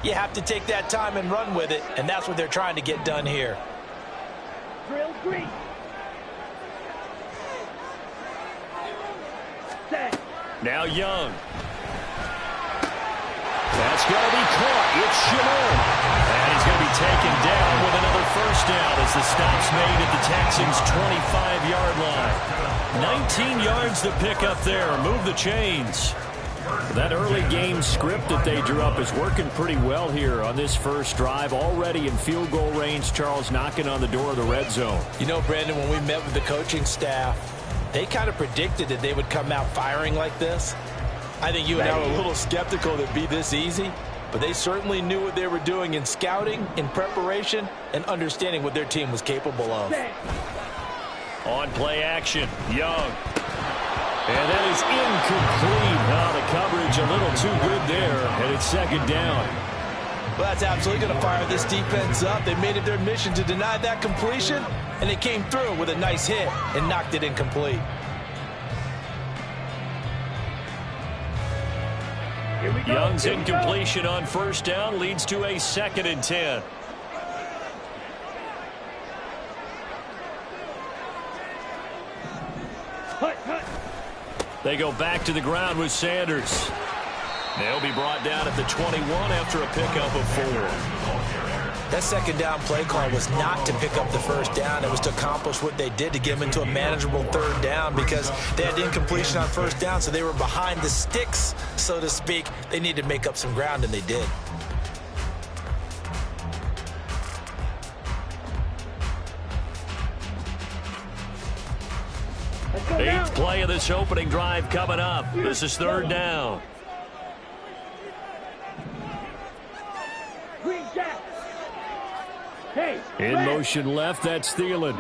You have to take that time and run with it, and that's what they're trying to get done here. Drill green. Set. Now Young. That's going to be caught. It's Chabot. And he's going to be taken down with another first down as the stop's made at the Texans' 25-yard line. 19 yards to pick up there. Move the chains. That early game script that they drew up is working pretty well here on this first drive. Already in field goal range, Charles knocking on the door of the red zone. You know, Brandon, when we met with the coaching staff, they kind of predicted that they would come out firing like this. I think you and I were a little skeptical that it'd be this easy, but they certainly knew what they were doing in scouting, in preparation, and understanding what their team was capable of. On play action, Young. And that is incomplete. Oh, the coverage a little too good there, and it's second down. Well, that's absolutely going to fire this defense up. They made it their mission to deny that completion, and they came through with a nice hit and knocked it incomplete. Young's incompletion on first down leads to a 2nd and 10. They go back to the ground with Sanders. They'll be brought down at the 21 after a pickup of 4. That second down play call was not to pick up the first down. It was to accomplish what they did, to get them into a manageable third down, because they had incompletion on first down, so they were behind the sticks, so to speak. They needed to make up some ground, and they did. Eighth play of this opening drive coming up. This is third down. In motion left, that's Thielen.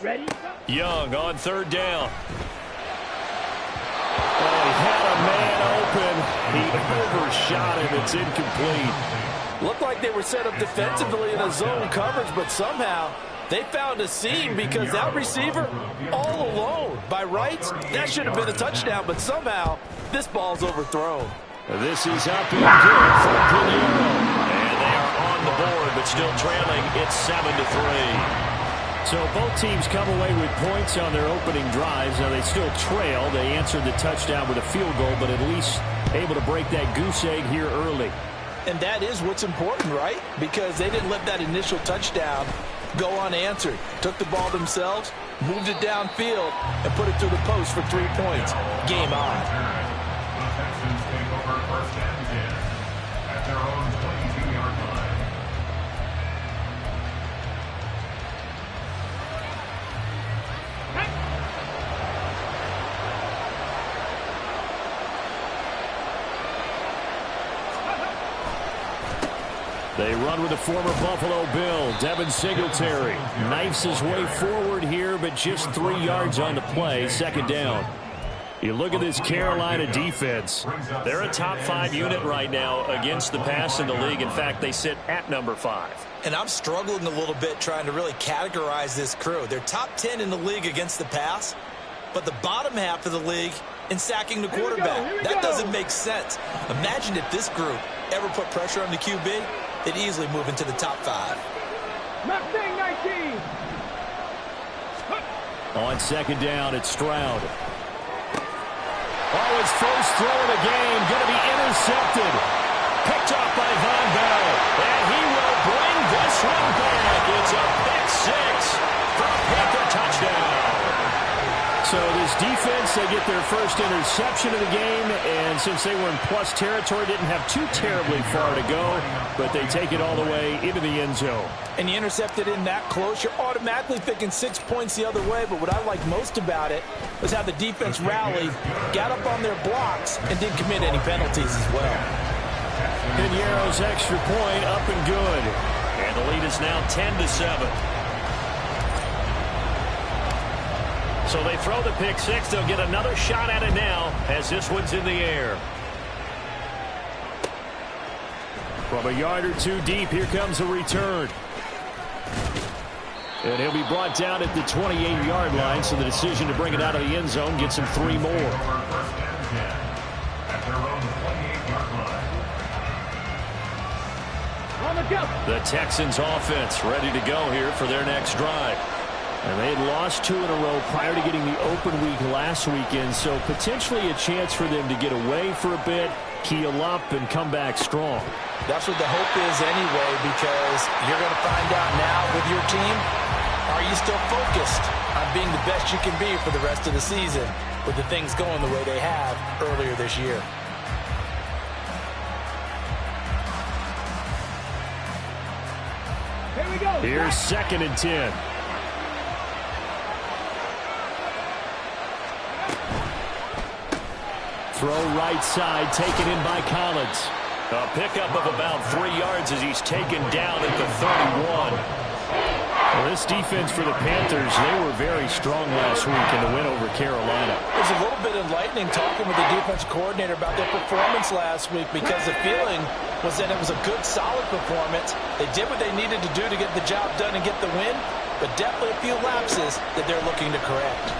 Ready? Young on third down. Oh, he had a man open. He overshot him. It's incomplete. Looked like they were set up defensively in a zone coverage, but somehow they found a seam, because that receiver all alone. By rights, that should have been a touchdown, but somehow this ball's overthrown. This is up and good for Pinheiro. And they are on the board, but still trailing. It's 7-3. So both teams come away with points on their opening drives. Now they still trail. They answered the touchdown with a field goal, but at least able to break that goose egg here early. And that is what's important, right? Because they didn't let that initial touchdown go unanswered. Took the ball themselves, moved it downfield, and put it through the post for 3 points. Game on. At their own 22-yard line. They run with the former Buffalo Bill, Devin Singletary. Knifes his way forward here, but just 3 yards on the play. Second down. You look at this Carolina defense. They're a top 5 unit right now against the pass in the league. In fact, they sit at number 5. And I'm struggling a little bit trying to really categorize this crew. They're top 10 in the league against the pass, but the bottom half of the league in sacking the quarterback. That doesn't make sense. Imagine if this group ever put pressure on the QB, they'd easily move into the top 5. Mustang 19. On second down, it's Stroud. Oh, his first throw of the game going to be intercepted. Picked off by Von Bell. And he will bring this one back. It's a pick 6 for a Panther touchdown. So this defense, they get their first interception of the game, and since they were in plus territory, didn't have too terribly far to go, but they take it all the way into the end zone. And you intercepted in that close, you're automatically thinking 6 points the other way, but what I like most about it was how the defense rallied, got up on their blocks, and didn't commit any penalties as well. Pinheiro's extra point up and good, and the lead is now 10-7. So they throw the pick 6. They'll get another shot at it now as this one's in the air. From a yard or two deep, here comes a return. And he'll be brought down at the 28-yard line, so the decision to bring it out of the end zone gets him 3 more. First and 10 at their own 28-yard line. On the go. The Texans offense ready to go here for their next drive. And they had lost 2 in a row prior to getting the open week last weekend, so potentially a chance for them to get away for a bit, keel up, and come back strong. That's what the hope is anyway, because you're going to find out now with your team, are you still focused on being the best you can be for the rest of the season with the things going the way they have earlier this year? Here we go. Here's 2nd and 10. Throw right side, taken in by Collins. A pickup of about 3 yards as he's taken down at the 31. Well, this defense for the Panthers, they were very strong last week in the win over Carolina. It was a little bit enlightening talking with the defense coordinator about their performance last week, because the feeling was that it was a good, solid performance. They did what they needed to do to get the job done and get the win, but definitely a few lapses that they're looking to correct.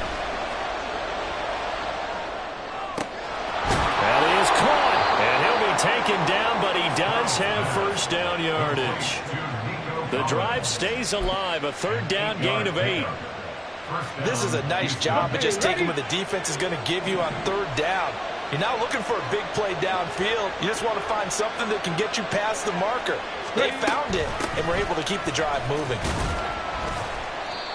That is caught, and he'll be taken down, but he does have first down yardage. The drive stays alive, a 3rd down gain of 8. This is a nice job of just taking what the defense is going to give you on 3rd down. You're not looking for a big play downfield. You just want to find something that can get you past the marker. They found it, and were able to keep the drive moving.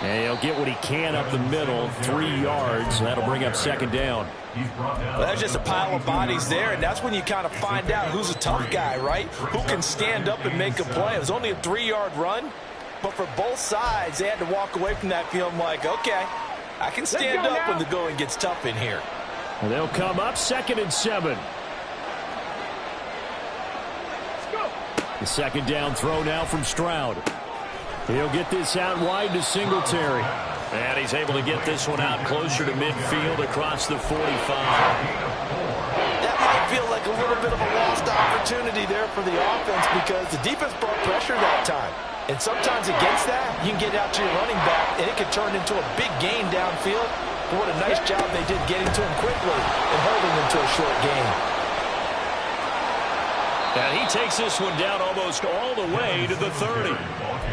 And he'll get what he can up the middle, 3 yards. That'll bring up 2nd down. Well, that's just a pile of bodies there, and that's when you kind of find out who's a tough guy, right? Who can stand up and make a play. It was only a 3-yard run, but for both sides, they had to walk away from that feeling like, okay, I can stand up when the going gets tough in here. And they'll come up 2nd and 7. The 2nd down throw now from Stroud. He'll get this out wide to Singletary. And he's able to get this one out closer to midfield across the 45. That might feel like a little bit of a lost opportunity there for the offense, because the defense brought pressure that time. And sometimes against that, you can get out to your running back, and it can turn into a big gain downfield. But what a nice job they did getting to him quickly and holding him to a short gain. And he takes this one down almost all the way to the 30.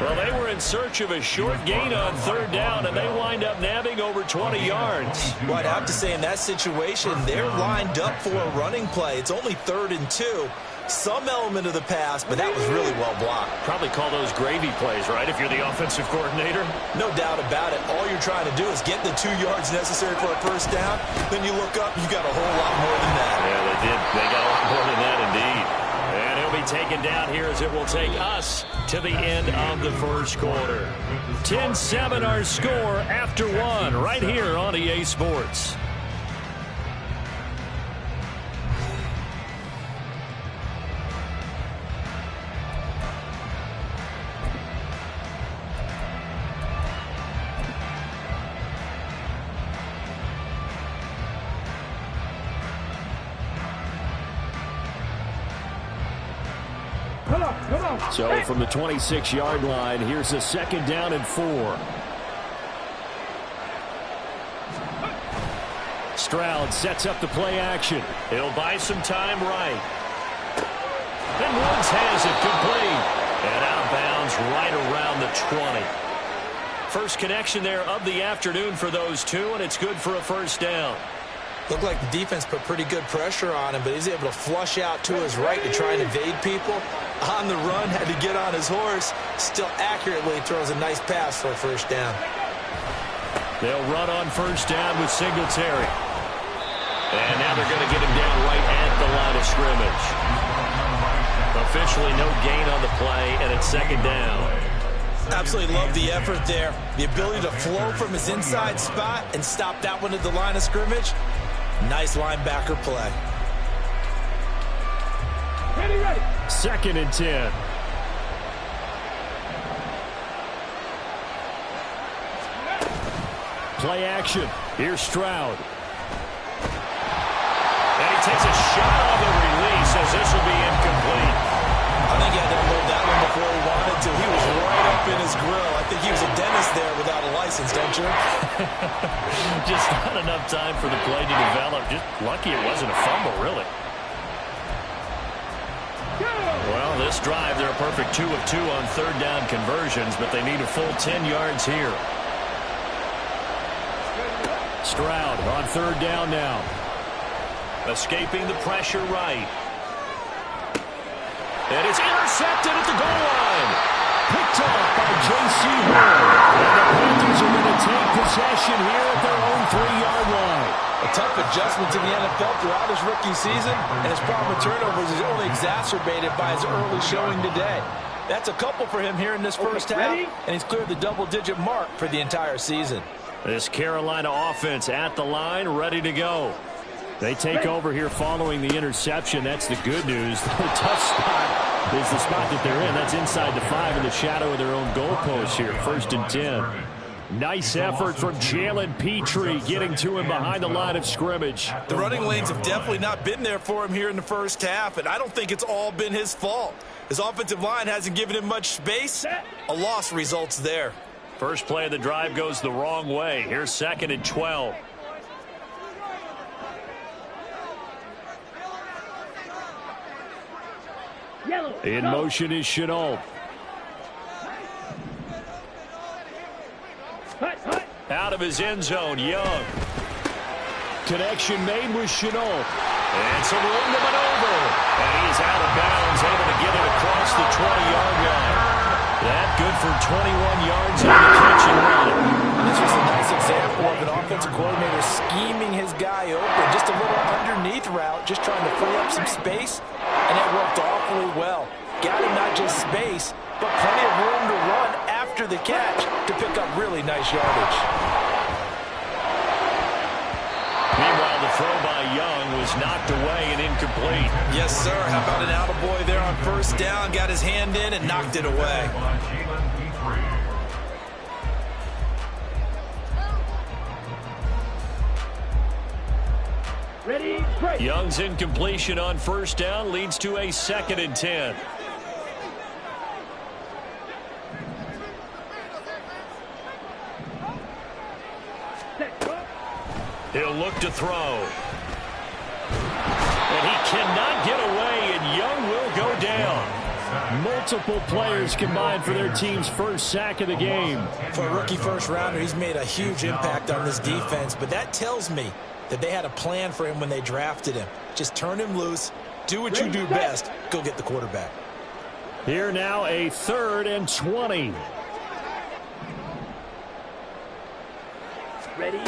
Well, they were in search of a short gain on 3rd down, and they wind up nabbing over 20 yards. Well, I'd have to say in that situation, they're lined up for a running play. It's only 3rd and 2. Some element of the pass, but that was really well blocked. Probably call those gravy plays, right, if you're the offensive coordinator? No doubt about it. All you're trying to do is get the 2 yards necessary for a first down. Then you look up, you got a whole lot more than that. Yeah, they did. They got a lot more than that, indeed. And he'll be taken down here as it will take us to the end of the first quarter. 10-7 our score after 1 right here on EA Sports. So from the 26-yard line, here's a 2nd down and 4. Stroud sets up the play action. He'll buy some time right. And Woods has it complete. And out of bounds right around the 20. First connection there of the afternoon for those two, and it's good for a first down. Looked like the defense put pretty good pressure on him, but he's able to flush out to his right to try and evade people. On the run, had to get on his horse. Still accurately throws a nice pass for a first down. They'll run on first down with Singletary. And now they're going to get him down right at the line of scrimmage. Officially no gain on the play, and it's 2nd down. Absolutely love the effort there. The ability to flow from his inside spot and stop that one at the line of scrimmage. Nice linebacker play. Ready. 2nd and 10. Play action. Here's Stroud. And he takes a shot on the release as this will be incomplete. I think he had to unload that one before he wanted to. He was right up in his grill. I think he was a dentist there without a license, don't you? Just not enough time for the play to develop. Just lucky it wasn't a fumble, really. Well, this drive, they're a perfect 2 of 2 on third down conversions, but they need a full 10 yards here. Stroud on third down now. Escaping the pressure right. And it's intercepted at the goal line. Picked off by J.C. Horn. And the Panthers are going to take possession here at their own 3-yard line. A tough adjustment to the NFL throughout his rookie season, and his problem with turnovers is only exacerbated by his early showing today. That's a couple for him here in this first half, and he's cleared the double-digit mark for the entire season. This Carolina offense at the line, ready to go. They take over here following the interception. That's the good news. The tough spot is the spot that they're in. That's inside the 5 in the shadow of their own goalpost here. 1st and 10. Nice effort from Jalen Petrie getting to him behind the line of scrimmage. The running lanes have definitely not been there for him here in the first half, and I don't think it's all been his fault. His offensive line hasn't given him much space. A loss results there. First play of the drive goes the wrong way. Here's 2nd and 12. In motion is Shenault. Out of his end zone, Young. Connection made with Shenault. And some room to maneuver. And he's out of bounds, able to get it across the 20-yard line. That good for 21 yards on the catch and run. This was a nice example of an offensive coordinator scheming his guy open. Just a little underneath route, just trying to free up some space, and it worked awfully well. Got him not just space, but plenty of room to run after the catch to pick up really nice yardage. Meanwhile, the throw by Young was knocked away and incomplete. Yes, sir. How about an attaboy there on first down? Got his hand in and knocked it away. Ready, break. Young's incompletion on first down leads to a 2nd and 10. He'll look to throw. And he cannot get away, and Young will go down. Multiple players combined for their team's first sack of the game. For a rookie first-rounder, he's made a huge impact on this defense, but that tells me that they had a plan for him when they drafted him. Just turn him loose, do what you do best, go get the quarterback. Here now a 3rd and 20. Ready.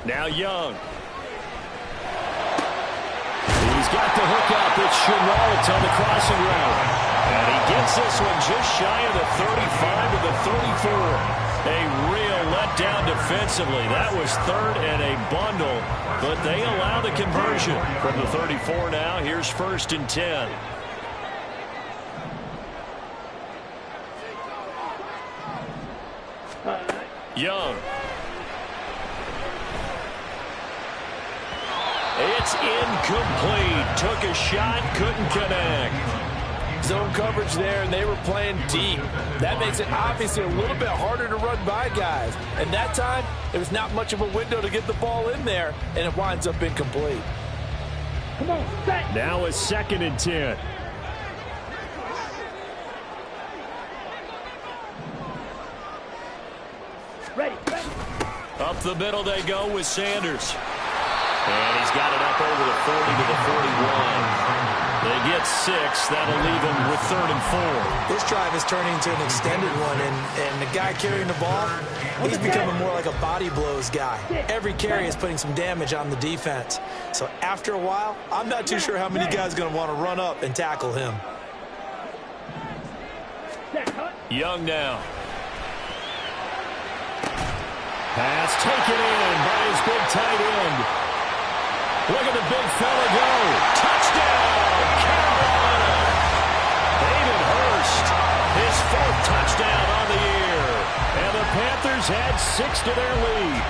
Now Young. He's got the hook up. It's Shenault on the crossing route. And he gets this one just shy of the 35 to the 34. A real letdown defensively. That was 3rd and a bundle, but they allow the conversion. From the 34 now, here's 1st and 10. Young. It's incomplete. Took a shot, couldn't connect. Zone coverage there, and they were playing deep. That makes it obviously a little bit harder to run by guys. And that time, there was not much of a window to get the ball in there, and it winds up incomplete. Come on, set. Now a 2nd and 10. Ready. Up the middle they go with Sanders. And he's got it up over the 40 to the 41. They get 6. That'll leave them with 3rd and 4. This drive is turning into an extended one, and the guy carrying the ball, he's becoming more like a body blows guy. Every carry is putting some damage on the defense. So after a while, I'm not too sure how many guys are going to want to run up and tackle him. Young now. Pass taken in by his big tight end. Look at the big fella go. Touchdown, Carolina. David Hurst, his 4th touchdown on the year. And the Panthers add 6 to their lead.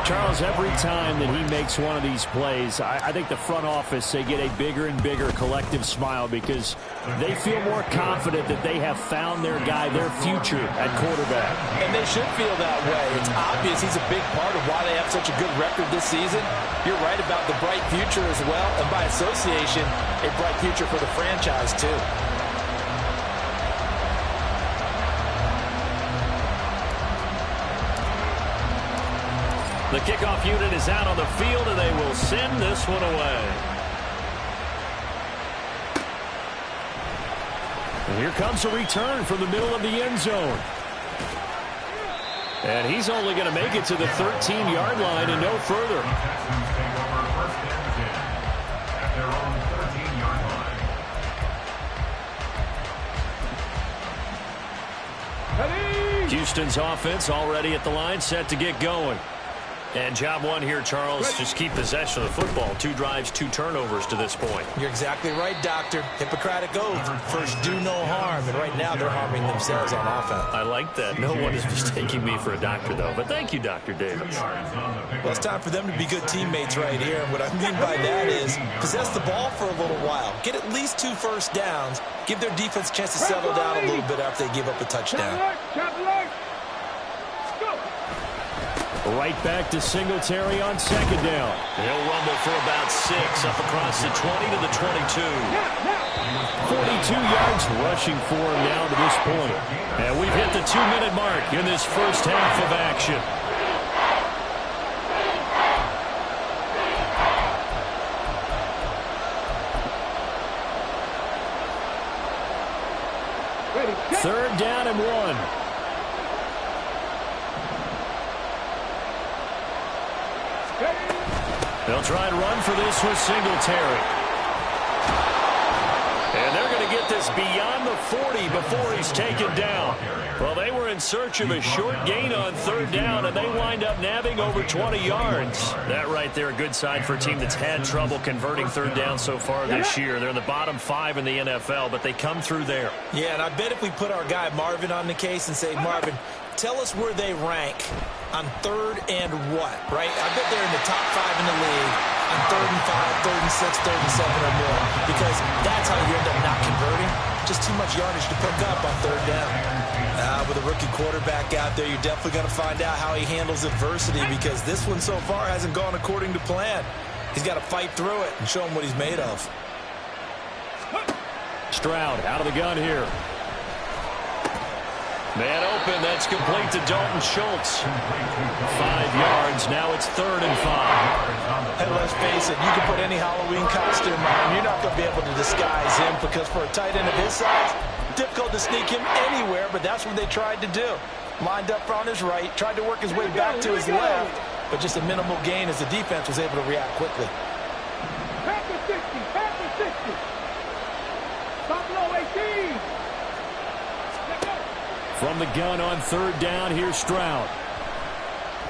Charles, every time that he makes one of these plays, I think the front office, they get a bigger and bigger collective smile because they feel more confident that they have found their guy, their future at quarterback. And they should feel that way. It's obvious he's a big part of why they have such a good record this season. You're right about the bright future as well, and by association, a bright future for the franchise too. The kickoff unit is out on the field, and they will send this one away. And here comes a return from the middle of the end zone. And he's only going to make it to the 13-yard line and no further. Texans take over first and 10 at their own 13-yard line. Houston's offense already at the line, set to get going. And job one here, Charles, just keep possession of the football. 2 drives, 2 turnovers to this point. You're exactly right, Doctor. Hippocratic oath. First, do no harm. And right now, they're harming themselves on offense. I like that. No one is mistaking me for a doctor, though. But thank you, Dr. Davis. Well, it's time for them to be good teammates right here. And what I mean by that is possess the ball for a little while. Get at least 2 first downs. Give their defense a chance to settle down a little bit after they give up a touchdown. Right back to Singletary on second down. He'll rumble for about 6 up across the 20 to the 22. 42 yards rushing for him now to this point. And we've hit the 2-minute mark in this first half of action. Third down and 1. They'll try and run for this with Singletary. And they're going to get this beyond the 40 before he's taken down. Well, they were in search of a short gain on third down, and they wind up nabbing over 20 yards. That right there, a good sign for a team that's had trouble converting third down so far this year. They're in the bottom 5 in the NFL, but they come through there. Yeah, and I bet if we put our guy Marvin on the case and say, Marvin, tell us where they rank on third and what, right? I bet they're in the top 5 in the league on 3rd and 5, 3rd and 6, 3rd and 7 or more, because that's how you end up not converting. Just too much yardage to pick up on third down. With a rookie quarterback out there, you're definitely going to find out how he handles adversity, because this one so far hasn't gone according to plan. He's got to fight through it and show him what he's made of. Stroud out of the gun here. Man open, that's complete to Dalton Schultz. 5 yards, now it's 3rd and 5. And let's face it, you can put any Halloween costume on, you're not going to be able to disguise him, because for a tight end of his size, difficult to sneak him anywhere, but that's what they tried to do. Lined up on his right, tried to work his way back to his left, but just a minimal gain as the defense was able to react quickly. Back to 60, back to 60. Stop low, 18. From the gun on third down, here's Stroud.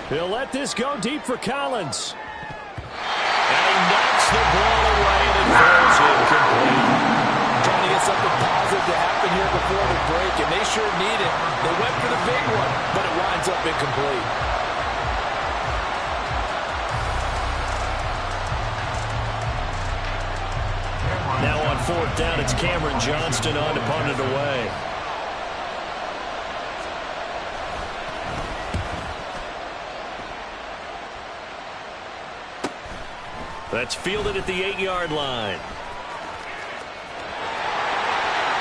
He'll let this go deep for Collins. And he knocks the ball away and it falls incomplete. Trying to get something positive to happen here before the break, and they sure need it. They went for the big one, but it winds up incomplete. Now on fourth down, it's Cameron Johnston on to punt it away. That's fielded at the 8-yard line.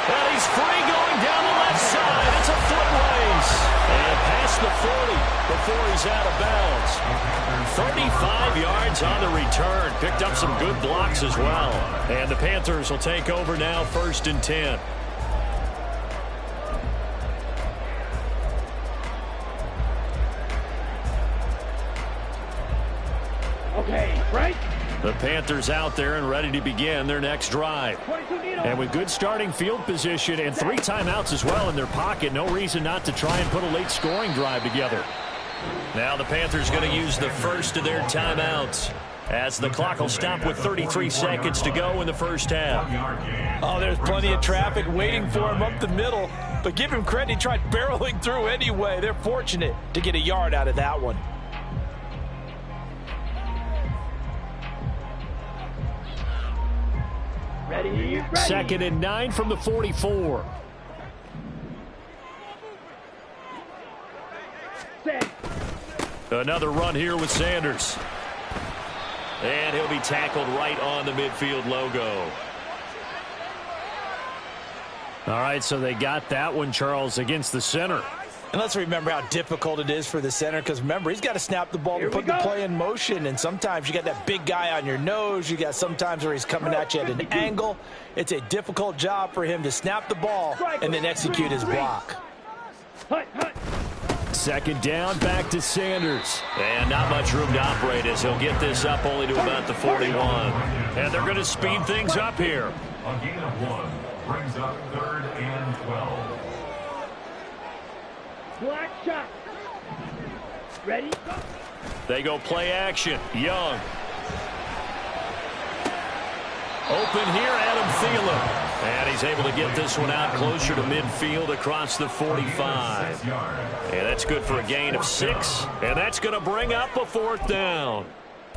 And he's free going down the left side. It's a foot race. And past the 40 before he's out of bounds. 35 yards on the return. Picked up some good blocks as well. And the Panthers will take over now, 1st and 10. Okay, right? The Panthers out there and ready to begin their next drive. And with good starting field position and 3 timeouts as well in their pocket, no reason not to try and put a late scoring drive together. Now the Panthers going to use the first of their timeouts as the clock will stop with 33 seconds to go in the first half. Oh, there's plenty of traffic waiting for him up the middle, but give him credit, he tried barreling through anyway. They're fortunate to get a yard out of that one. Ready. 2nd and 9 from the 44. Set. Another run here with Sanders. And he'll be tackled right on the midfield logo. All right, so they got that one, Charles, against the center. And let's remember how difficult it is for the center, because remember, he's got to snap the ball to put the play in motion, and sometimes you got that big guy on your nose. You got sometimes where he's coming at you at an angle. It's a difficult job for him to snap the ball and then execute his block. 2nd down, back to Sanders. And not much room to operate as he'll get this up only to about the 41. And they're going to speed things up here. A gain of 1 brings up 3rd and 12. Black shot. Ready. They go play action. Young. Open here, Adam Thielen. And he's able to get this one out closer to midfield across the 45. And that's good for a gain of 6. And that's going to bring up a 4th down.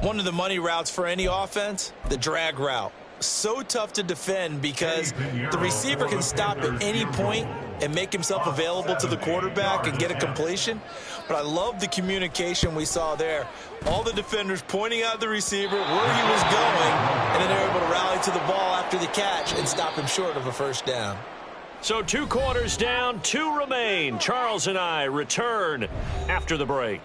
One of the money routes for any offense, the drag route. So tough to defend because the receiver can stop at any point and make himself available to the quarterback and get a completion. But I love the communication we saw there. All the defenders pointing out the receiver, where he was going, and then they're able to rally to the ball after the catch and stop him short of a 1st down. So 2 quarters down, 2 remain. Charles and I return after the break.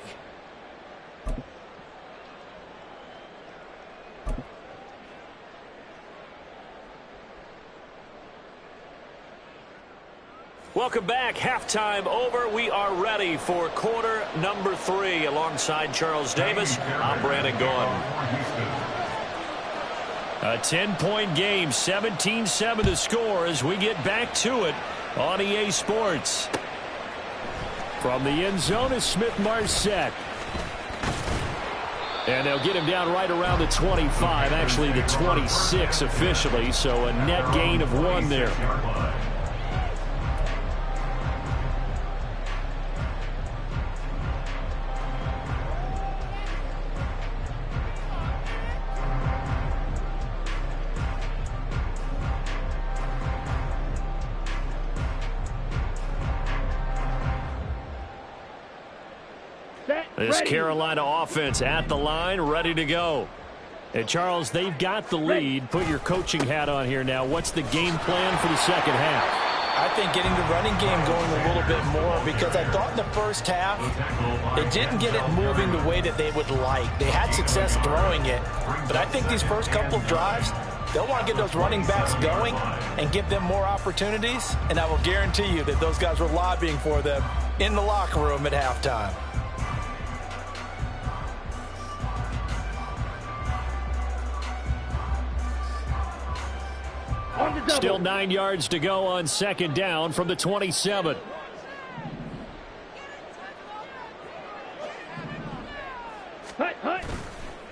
Welcome back. Halftime over. We are ready for quarter number 3. Alongside Charles Davis, I'm Brandon Gaudin. A 10-point game, 17-7 the score as we get back to it on EA Sports. From the end zone is Smith-Marsette. And they'll get him down right around the 25, actually the 26 officially, so a net gain of 1 there. This Carolina offense at the line, ready to go. And Charles, they've got the lead. Put your coaching hat on here now. What's the game plan for the 2nd half? I think getting the running game going a little bit more, because I thought in the 1st half they didn't get it moving the way that they would like. They had success throwing it, but I think these first couple of drives, they'll want to get those running backs going and give them more opportunities, and I will guarantee you that those guys were lobbying for them in the locker room at halftime. Still 9 yards to go on 2nd down from the 27.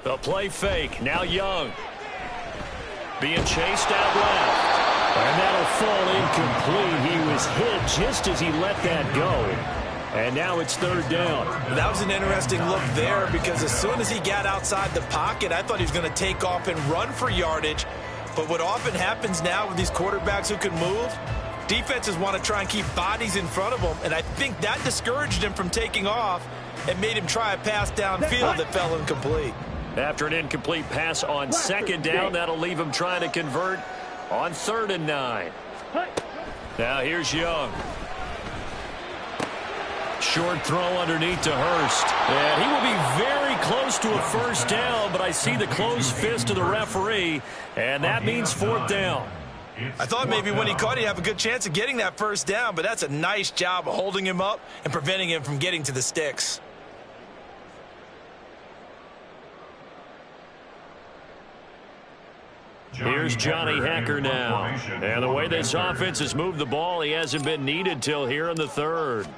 The play fake. Now Young. Being chased out left. And that'll fall incomplete. He was hit just as he let that go. And now it's 3rd down. That was an interesting look there, because as soon as he got outside the pocket, I thought he was going to take off and run for yardage. But what often happens now with these quarterbacks who can move, defenses want to try and keep bodies in front of them, and I think that discouraged him from taking off and made him try a pass downfield that fell incomplete. After an incomplete pass on 2nd down, that'll leave him trying to convert on 3rd and 9. Now here's Young. Short throw underneath to Hurst. And he will be very close to a 1st down, but I see the closed fist of the referee, and that means 4th down. I thought maybe when he caught it, he'd have a good chance of getting that 1st down, but that's a nice job of holding him up and preventing him from getting to the sticks. Here's Johnny Hekker now. And the way this offense has moved the ball, he hasn't been needed till here in the 3rd.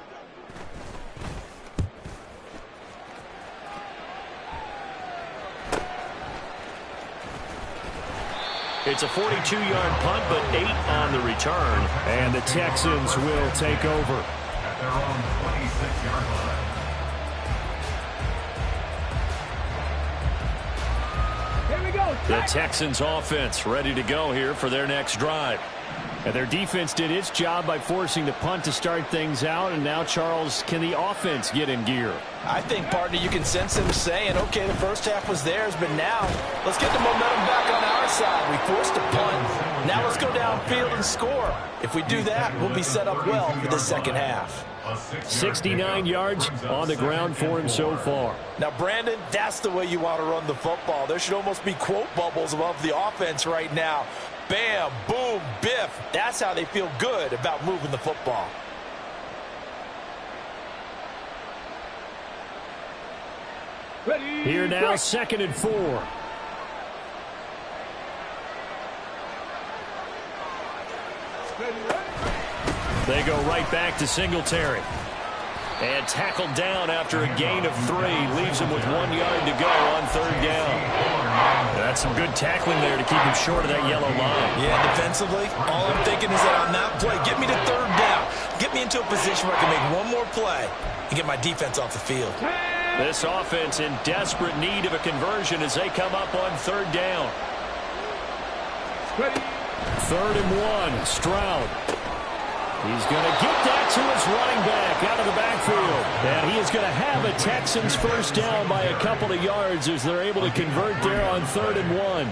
It's a 42-yard punt, but 8 on the return. And the Texans will take over. At their own 26-yard line. Here we go. The Texans offense ready to go here for their next drive. And their defense did its job by forcing the punt to start things out. And now, Charles, can the offense get in gear? I think, partner, you can sense them saying, okay, the first half was theirs, but now let's get the momentum back on our side. We forced a punt. Now let's go downfield and score. If we do that, we'll be set up well for the second half. 69 yards on the ground for him so far. Now, Brandon, that's the way you want to run the football. There should almost be quote bubbles above the offense right now. Bam, boom, biff. That's how they feel good about moving the football. Ready. Here now, 2nd and 4. They go right back to Singletary. And tackled down after a gain of 3. Leaves him with 1 yard to go on 3rd down. That's some good tackling there to keep him short of that yellow line. Yeah, defensively, all I'm thinking is that on that play, get me to 3rd down. Get me into a position where I can make one more play and get my defense off the field. This offense in desperate need of a conversion as they come up on 3rd down. Ready. 3rd and 1, Stroud. He's going to get that to his running back out of the backfield. And he is going to have a Texans first down by a couple of yards as they're able to convert there on 3rd and 1.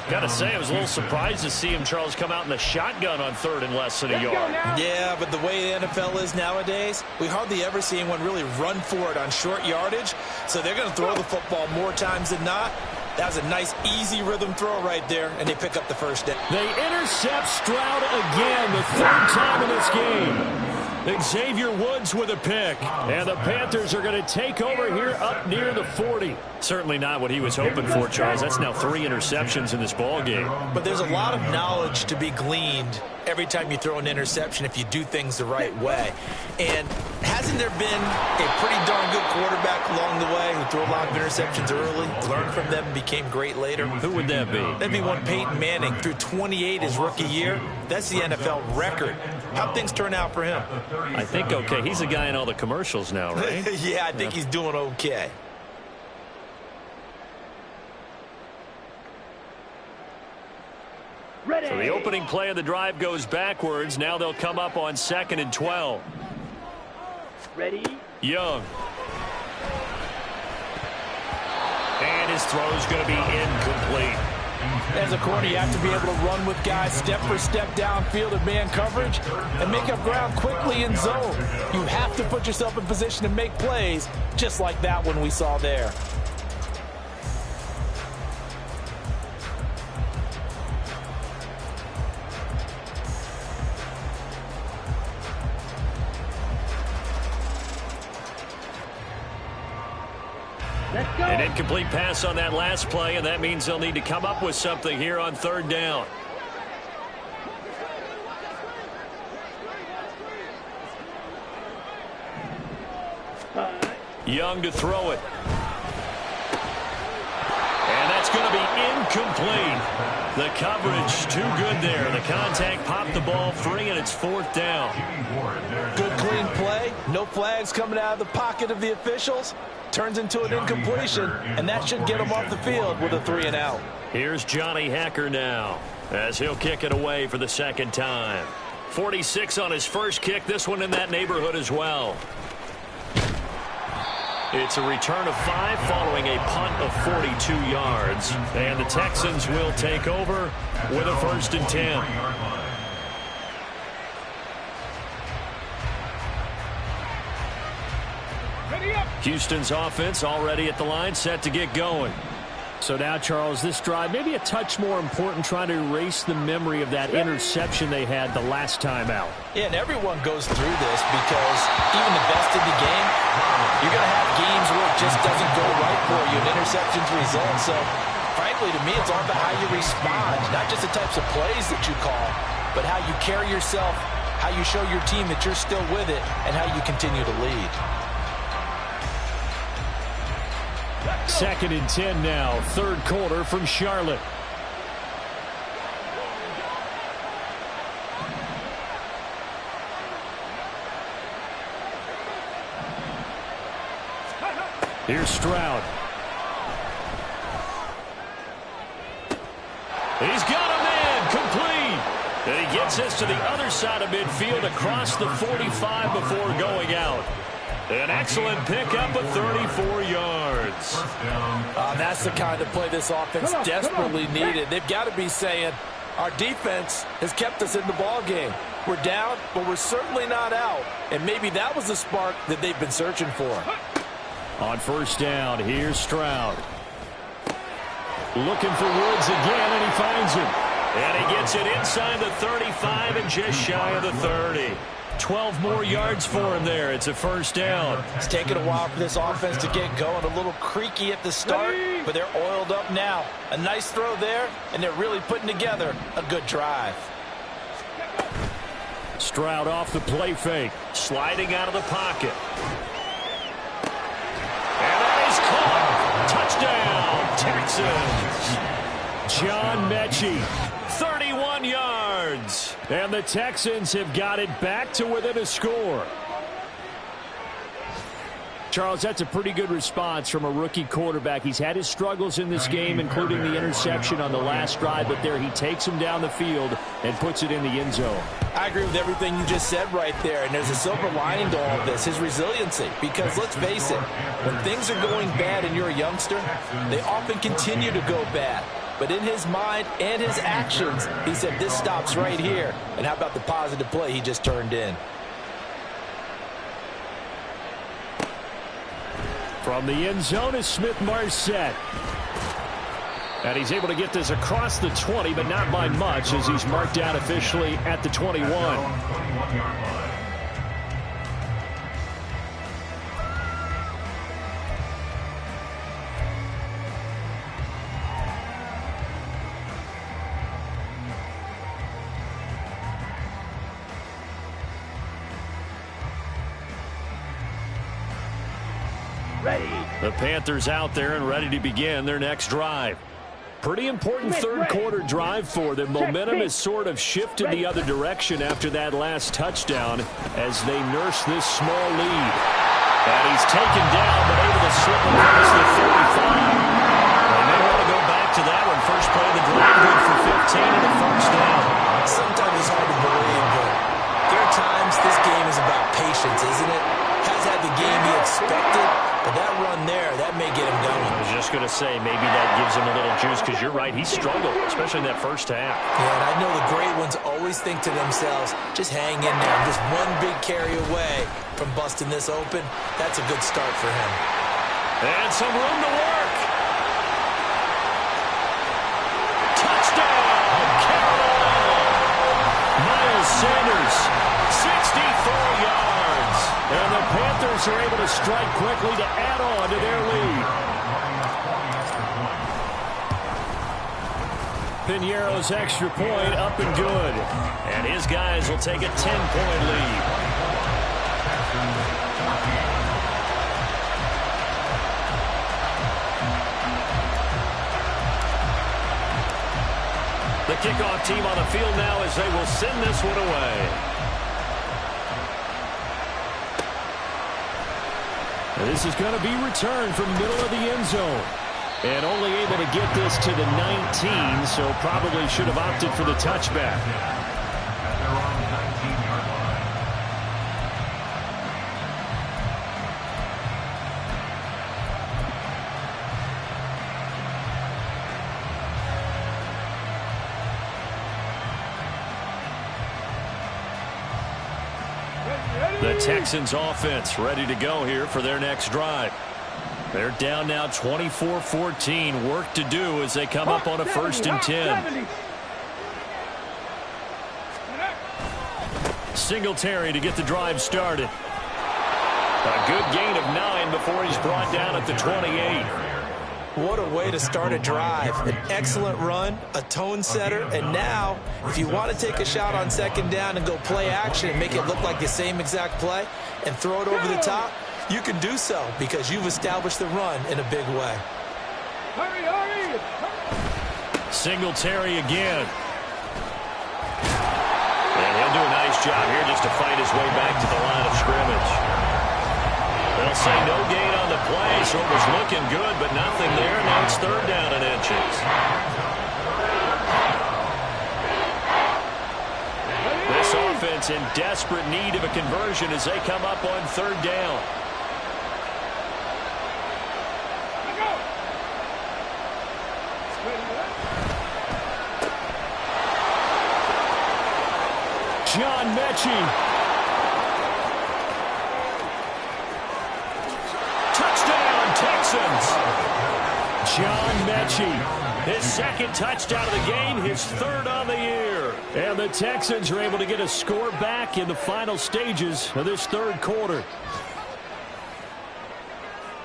Got to say, I was a little surprised to see him, Charles, come out in the shotgun on 3rd and less than a yard. Yeah, but the way the NFL is nowadays, we hardly ever see anyone really run for it on short yardage. So they're going to throw the football more times than not. That was a nice, easy rhythm throw right there, and they pick up the first down. They intercept Stroud again, the 3rd time in this game. Xavier Woods with a pick. And the Panthers are going to take over here up near the 40. Certainly not what he was hoping for, Charles. That's now 3 interceptions in this ball game. But there's a lot of knowledge to be gleaned every time you throw an interception if you do things the right way. And hasn't there been a pretty darn good quarterback along the way who threw a lot of interceptions early, learned from them, and became great later? Who would that be? That'd be one Peyton Manning. Threw 28 his rookie year. That's the NFL record. How'd things turn out for him? I think okay. He's a guy in all the commercials now, right? Yeah, I think he's doing okay. Ready. So the opening play of the drive goes backwards. Now they'll come up on 2nd and 12. Ready. Young. And his throw's going to be incomplete. As a corner, you have to be able to run with guys step for step downfield in man coverage and make up ground quickly in zone. You have to put yourself in position to make plays, just like that one we saw there. Let's go. An incomplete pass on that last play, and that means they'll need to come up with something here on 3rd down. Young to throw it. And that's going to be incomplete. The coverage too good there. The contact popped the ball free, and it's 4th down. Good clean play. No flags coming out of the pocket of the officials. Turns into an incompletion, and that should get him off the field with a 3 and out. Here's Johnny Hacker now as he'll kick it away for the 2nd time. 46 on his first kick. This one in that neighborhood as well. It's a return of 5 following a punt of 42 yards. And the Texans will take over with a 1st and 10. Houston's offense already at the line, set to get going. So now, Charles, this drive maybe a touch more important, trying to erase the memory of that interception they had the last time out. Yeah, and everyone goes through this because even the best in the game, you're going to have games where it just doesn't go right for you, and interceptions result. So, frankly, to me, it's all about how you respond, not just the types of plays that you call, but how you carry yourself, how you show your team that you're still with it, and how you continue to lead. 2nd and 10 now, 3rd quarter from Charlotte. Here's Stroud. He's got a man complete. And he gets this to the other side of midfield across the 45 before going out. An excellent pickup of 34 yards. That's the kind of play this offense desperately needed. They've got to be saying, our defense has kept us in the ball game. We're down, but we're certainly not out. And maybe that was the spark that they've been searching for. On first down, here's Stroud. Looking for Woods again, and he finds him. And he gets it inside the 35 and just shy of the 30. 12 more yards for him there. It's a first down. It's taken a while for this offense to get going. A little creaky at the start, but they're oiled up now. A nice throw there, and they're really putting together a good drive. Stroud off the play fake. Sliding out of the pocket. And that is caught. Touchdown, Texans. John Mechie. 31 yards. And the Texans have got it back to within a score. Charles, that's a pretty good response from a rookie quarterback. He's had his struggles in this game, including the interception on the last drive, but there he takes him down the field and puts it in the end zone. I agree with everything you just said right there, and there's a silver lining to all of this, his resiliency. Because let's face it, when things are going bad and you're a youngster, they often continue to go bad. But in his mind and his actions, he said, this stops right here. And how about the positive play he just turned in? From the end zone is Smith-Marsette. And he's able to get this across the 20, but not by much, as he's marked down officially at the 21. The Panthers out there and ready to begin their next drive. Pretty important third quarter drive for them. Momentum has sort of shifted the other direction after that last touchdown as they nurse this small lead. And he's taken down but able to slip across the 35. And they want to go back to that one. First play of the drive, good for 15 and a first down. Sometimes it's hard to believe, but there are times this game is about patience, isn't it? Has had the game he expected, but that run there, that may get him going. I was just going to say, maybe that gives him a little juice, because you're right, he struggled, especially in that first half. Yeah, and I know the great ones always think to themselves, just hang in there. Just one big carry away from busting this open. That's a good start for him. And some room to work. Touchdown, Carolina. Miles Sanders, 64 yards. And the Panthers are able to strike quickly to add on to their lead. Piñeiro's extra point up and good. And his guys will take a 10-point lead. The kickoff team on the field now as they will send this one away. This is going to be returned from middle of the end zone. And only able to get this to the 19, so probably should have opted for the touchback. The Texans offense ready to go here for their next drive. They're down now 24-14. Work to do as they come up on a 1st and 10. Singletary to get the drive started. A good gain of 9 before he's brought down at the 28. What a way to start a drive. An excellent run, a tone setter, and now, if you want to take a shot on 2nd down and go play action and make it look like the same exact play and throw it over the top, you can do so because you've established the run in a big way. Hurry, hurry! Singletary again. And he'll do a nice job here just to fight his way back to the line of scrimmage. They'll say no gain on the play, so it was looking good, but nothing there. Now it's 3rd down and inches. defense in desperate need of a conversion as they come up on third down. John Mechie. Touchdown, Texans. John Mechie, his second touchdown of the game, his third on the year. And the Texans are able to get a score back in the final stages of this third quarter.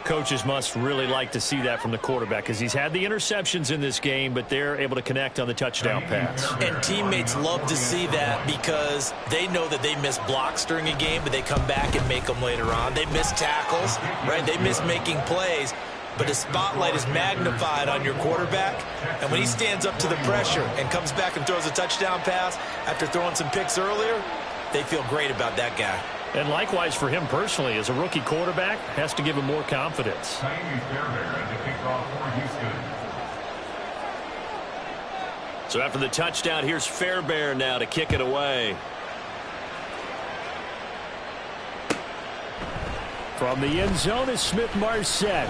Coaches must really like to see that from the quarterback because he's had the interceptions in this game, but they're able to connect on the touchdown pass. And teammates love to see that because they know that they miss blocks during a game, but they come back and make them later on. They miss tackles, right? They miss making plays, but the spotlight is magnified on your quarterback. And when he stands up to the pressure and comes back and throws a touchdown pass after throwing some picks earlier, they feel great about that guy. And likewise for him personally, as a rookie quarterback, has to give him more confidence. So after the touchdown, here's Fairbairn now to kick it away. From the end zone is Smith-Marsette.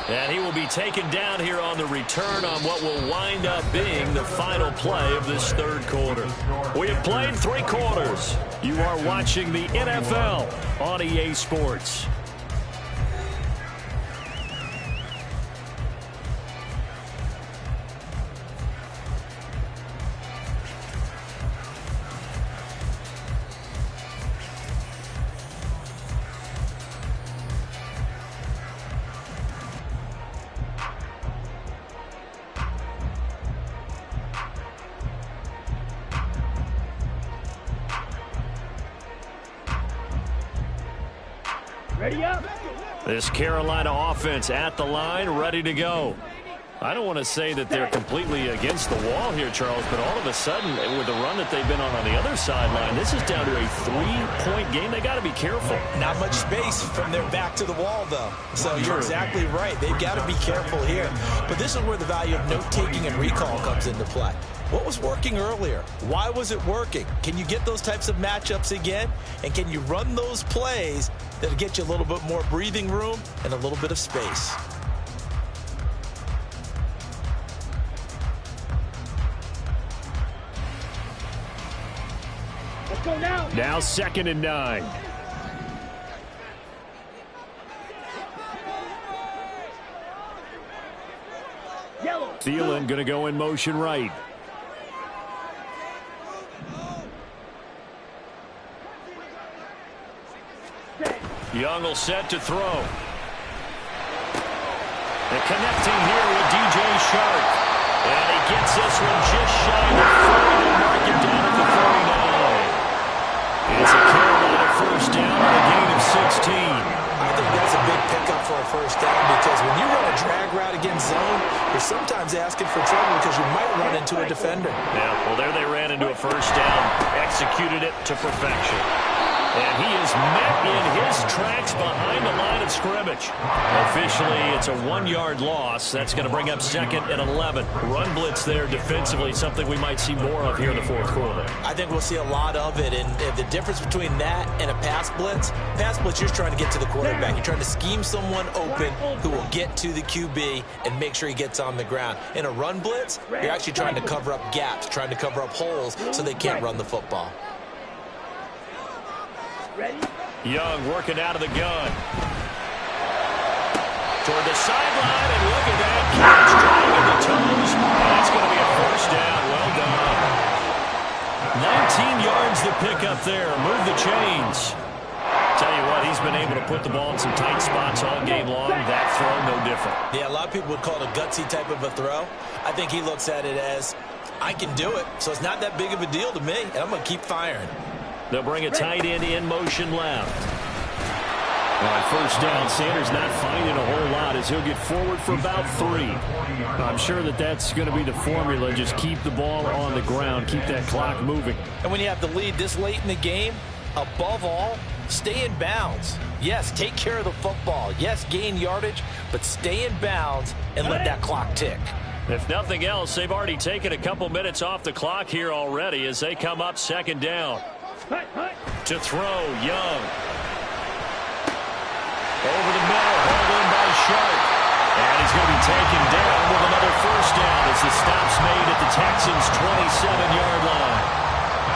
And he will be taken down here on the return on what will wind up being the final play of this third quarter. We have played 3 quarters. You are watching the NFL on EA Sports. Ready up. This Carolina offense at the line, ready to go. I don't want to say that they're completely against the wall here, Charles, but all of a sudden, with the run that they've been on the other sideline, this is down to a 3-point game. They got to be careful. Not much space from their back to the wall, though. So you're exactly right. They've got to be careful here. But this is where the value of note-taking and recall comes into play. What was working earlier? Why was it working? Can you get those types of matchups again? And can you run those plays that'll get you a little bit more breathing room and a little bit of space? Let's go now. Now 2nd and 9. Yellow. Thielen going to go in motion right. Young will set to throw. And connecting here with DJ Shark. And he gets this one just shy of the 40. They'll mark him down at the 39. It's a Carolina first down and a gain of 16. I think that's a big pickup for a first down because when you run a drag route against zone, you're sometimes asking for trouble because you might run into a defender. Yeah, well, there they ran into a first down, executed it to perfection. And he is met in his tracks behind the line of scrimmage. Officially, it's a 1-yard loss. That's going to bring up 2nd and 11. Run blitz there defensively, something we might see more of here in the fourth quarter. I think we'll see a lot of it. And the difference between that and a pass blitz, you're trying to get to the quarterback. You're trying to scheme someone open who will get to the QB and make sure he gets on the ground. In a run blitz, you're actually trying to cover up gaps, trying to cover up holes so they can't run the football. Ready? Young working out of the gun. Toward the sideline, and look at that catch, dragging the toes. And that's going to be a first down. Well done. 19 yards to pick up there. Move the chains. Tell you what, he's been able to put the ball in some tight spots all game long. That throw, no different. Yeah, a lot of people would call it a gutsy type of a throw. I think he looks at it as, I can do it, so it's not that big of a deal to me, and I'm going to keep firing. They'll bring a tight end in motion left. On first down, Sanders not finding a whole lot as he'll get forward for about 3. I'm sure that's going to be the formula. Just keep the ball on the ground, keep that clock moving. And when you have the lead this late in the game, above all, stay in bounds. Yes, take care of the football. Yes, gain yardage, but stay in bounds and let that clock tick. If nothing else, they've already taken a couple minutes off the clock here already as they come up 2nd down. To throw, Young. Over the middle, held in by Sharp. And he's going to be taken down with another first down as the stop's made at the Texans' 27-yard line.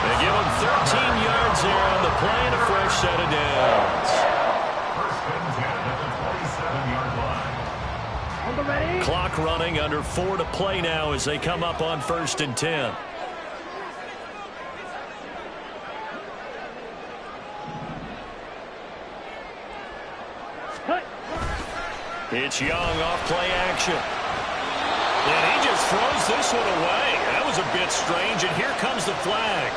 They give him 13 yards there on the play and a fresh set of downs. First and 10 at the 27-yard line. On the ready. Clock running, under 4 to play now as they come up on 1st and 10. It's Young off play action. And he just throws this one away. That was a bit strange, and here comes the flag.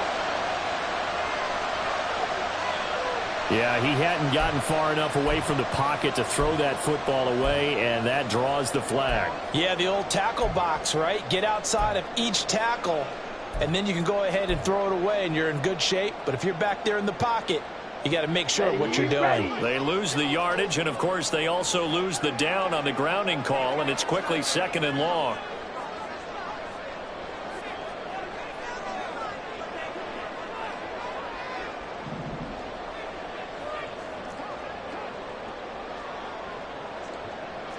Yeah, he hadn't gotten far enough away from the pocket to throw that football away, and that draws the flag. Yeah, the old tackle box, right? Get outside of each tackle, and then you can go ahead and throw it away, and you're in good shape. But if you're back there in the pocket, you got to make sure of what you're doing. They lose the yardage, and, of course, they also lose the down on the grounding call, and it's quickly 2nd and long.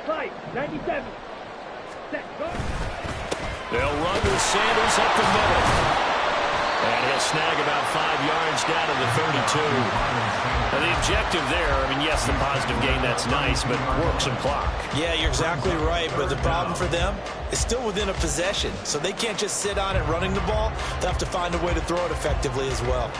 Fight, 97. Set, go. They'll run with Sanders up the middle. And he'll snag about 5 yards down to the 32. And the objective there, I mean, yes, the positive gain, that's nice, but work some clock. Yeah, you're exactly right. But the problem for them is still within a possession. So they can't just sit on it running the ball. They'll have to find a way to throw it effectively as well.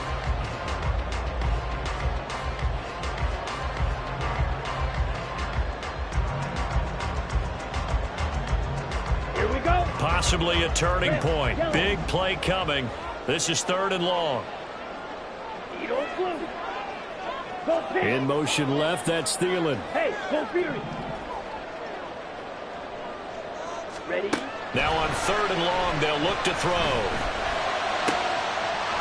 Here we go. Possibly a turning point. Big play coming. This is 3rd and long. In motion left, that's Thielen. Hey, go Fury. Ready? Now on 3rd and long, they'll look to throw.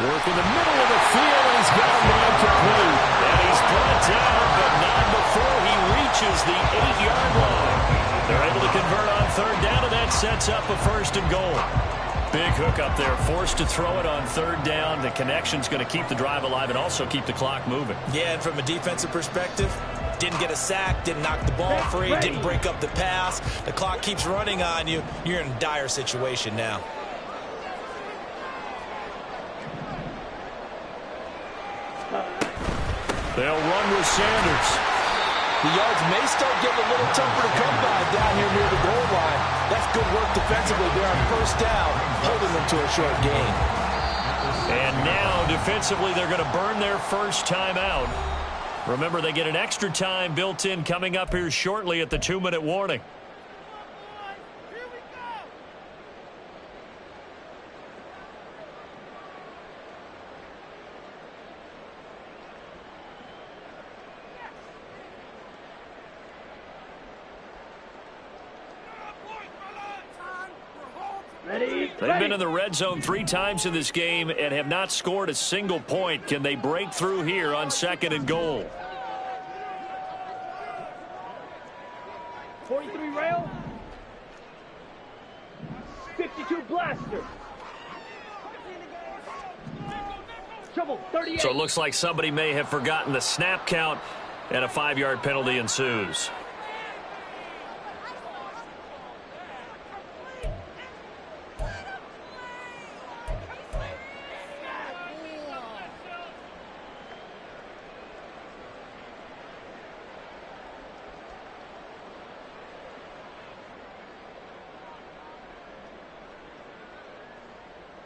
Work in the middle of the field, and he's got him line complete. And he's brought down, but not before he reaches the 8-yard line. They're able to convert on 3rd down, and that sets up a 1st and goal. Big hook up there, forced to throw it on 3rd down. The connection's going to keep the drive alive and also keep the clock moving. Yeah, and from a defensive perspective, didn't get a sack, didn't knock the ball free, didn't break up the pass. The clock keeps running on you. You're in a dire situation now. They'll run with Sanders. The yards may start getting a little tougher to come by down here near the goal line. That's good work defensively there on 1st down, holding them to a short gain. And now, defensively, they're going to burn their first time out. Remember, they get an extra time built in coming up here shortly at the 2-minute warning. They've been in the red zone 3 times in this game and have not scored a single point. Can they break through here on 2nd and goal? 43 rail. 52 blaster. Trouble, 38. So it looks like somebody may have forgotten the snap count, and a 5-yard penalty ensues.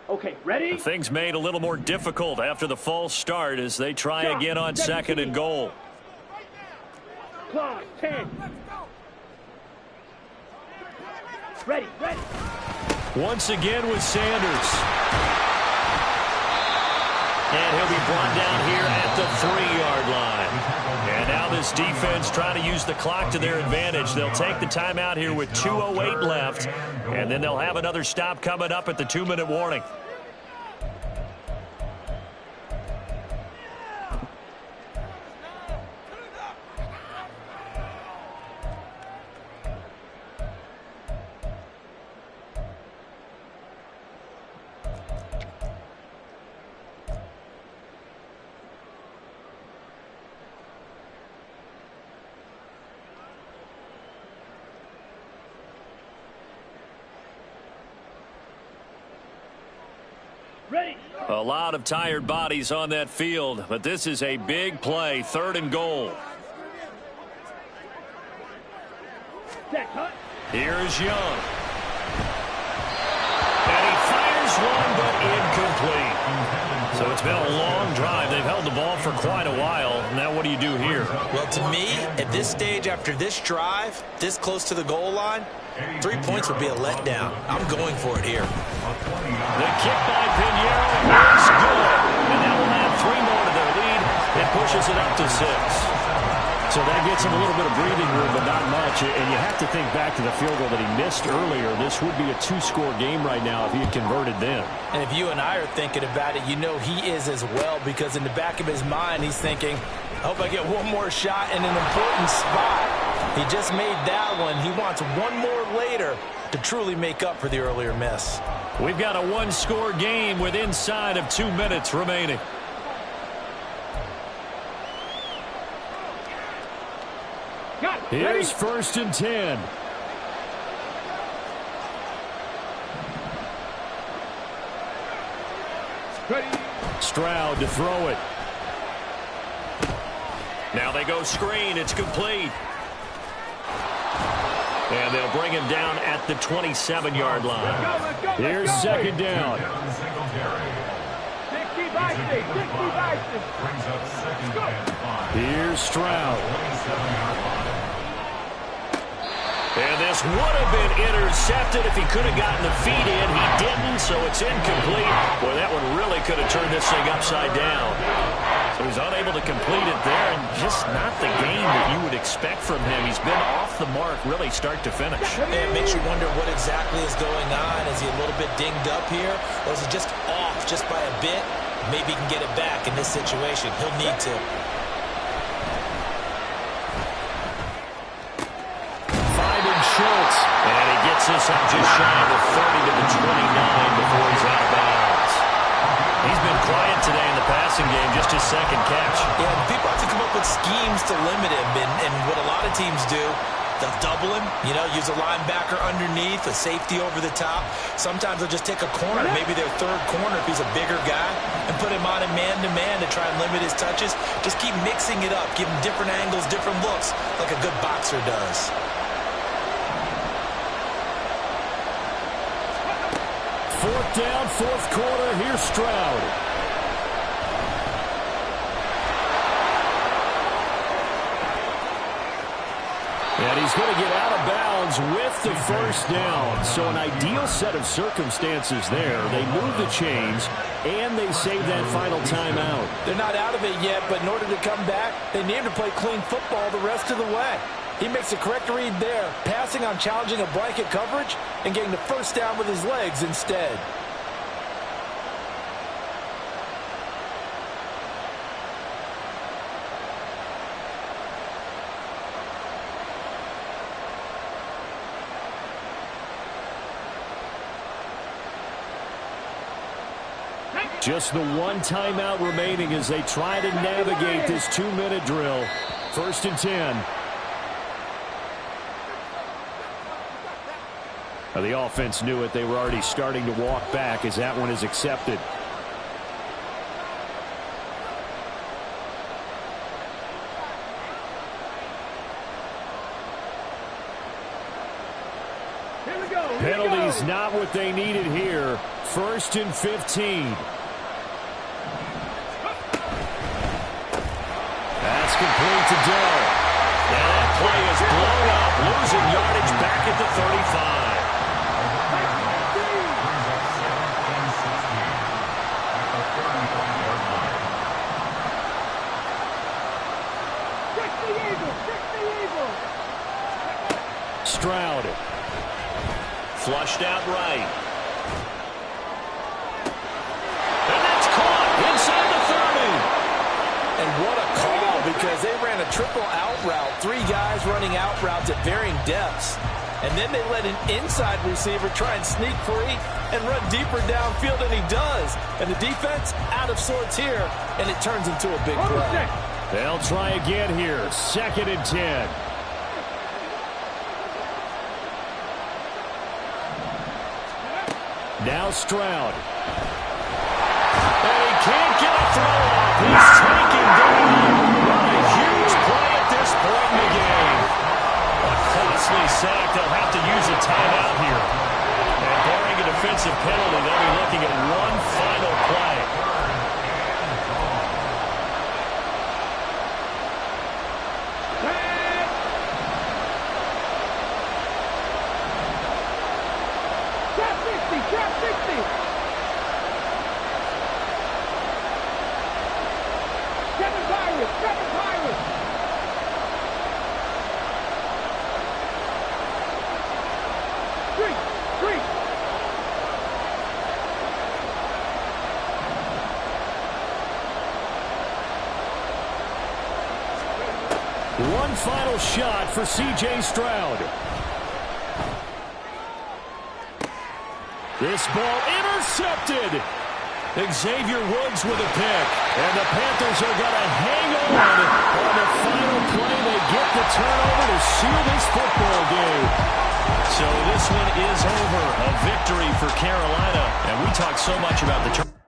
Okay, ready? Things made a little more difficult after the false start as they try again on 2nd and goal. Clock, 10. Ready, ready. Once again with Sanders. And he'll be brought down here at the 3-yard line. And now this defense trying to use the clock to their advantage. They'll take the timeout here with 2:08 left. And then they'll have another stop coming up at the 2-minute warning. Ready. A lot of tired bodies on that field, but this is a big play, 3rd and goal. Set, cut. Here's Young. And he fires one, but incomplete. So it's been a long drive. They've held the ball for quite a while. Now what do you do here? Well, to me, at this stage, after this drive, this close to the goal line, 3 points would be a letdown. I'm going for it here. The kick by Pinheiro is good. And that will add 3 more to their lead. It pushes it up to 6. So that gets him a little bit of breathing room, but not much. And you have to think back to the field goal that he missed earlier. This would be a 2-score game right now if he had converted then. And if you and I are thinking about it, you know he is as well, because in the back of his mind, he's thinking, I hope I get one more shot in an important spot. He just made that one. He wants one more later to truly make up for the earlier miss. We've got a 1-score game with inside of 2 minutes remaining. Here's 1st and 10. Ready. Stroud to throw it. Now they go screen. It's complete. And they'll bring him down at the 27-yard line. Let's go, Here's 2nd down. 60 Bison. 60 Bison. Brings up 2nd and 5. Here's Stroud. 27-yard line. And this would have been intercepted if he could have gotten the feet in. He didn't, so it's incomplete. Boy, that one really could have turned this thing upside down. So he's unable to complete it there, and just not the game that you would expect from him. He's been off the mark really start to finish. It makes you wonder what exactly is going on. Is he a little bit dinged up here, or is he just off just by a bit? Maybe he can get it back in this situation. He'll need to. Schultz. And he gets this up just shy of the 30 to the 29 before he's out of bounds. He's been quiet today in the passing game, just his 2nd catch. Yeah, people have to come up with schemes to limit him, and what a lot of teams do, they'll double him, use a linebacker underneath, a safety over the top. Sometimes they'll just take a corner, maybe their 3rd corner if he's a bigger guy, and put him on a man-to-man to try and limit his touches. Just keep mixing it up, give him different angles, different looks, like a good boxer does. 4th down, 4th quarter. Here's Stroud. And he's going to get out of bounds with the 1st down. So an ideal set of circumstances there. They move the chains, and they save that final timeout. They're not out of it yet, but in order to come back, they need to play clean football the rest of the way. He makes a correct read there, passing on challenging a blanket coverage and getting the 1st down with his legs instead. Just the 1 timeout remaining as they try to navigate this 2-minute drill. 1st and 10. Now the offense knew it. They were already starting to walk back as that one is accepted. Here we go. Penalties not what they needed here. 1st and 15. That's complete to Dell. And that play is blown up, losing yardage back at the 35. Stroud. Flushed out right. And that's caught inside the 30. And what a call, because they ran a triple out route. 3 guys running out routes at varying depths. And then they let an inside receiver try and sneak free and run deeper downfield, and he does. And the defense out of sorts here, and it turns into a big play. They'll try again here. 2nd and 10. Now Stroud. And he can't get a throw off. He's taken down. What a huge play at this point in the game. A costly sack. They'll have to use a timeout here. And barring a defensive penalty, they'll be looking at one final play. One final shot for C.J. Stroud. This ball intercepted. Xavier Woods with a pick. And the Panthers are going to hang on the final play. They get the turnover to seal this football game. So this one is over. A victory for Carolina. And we talk so much about the turnover.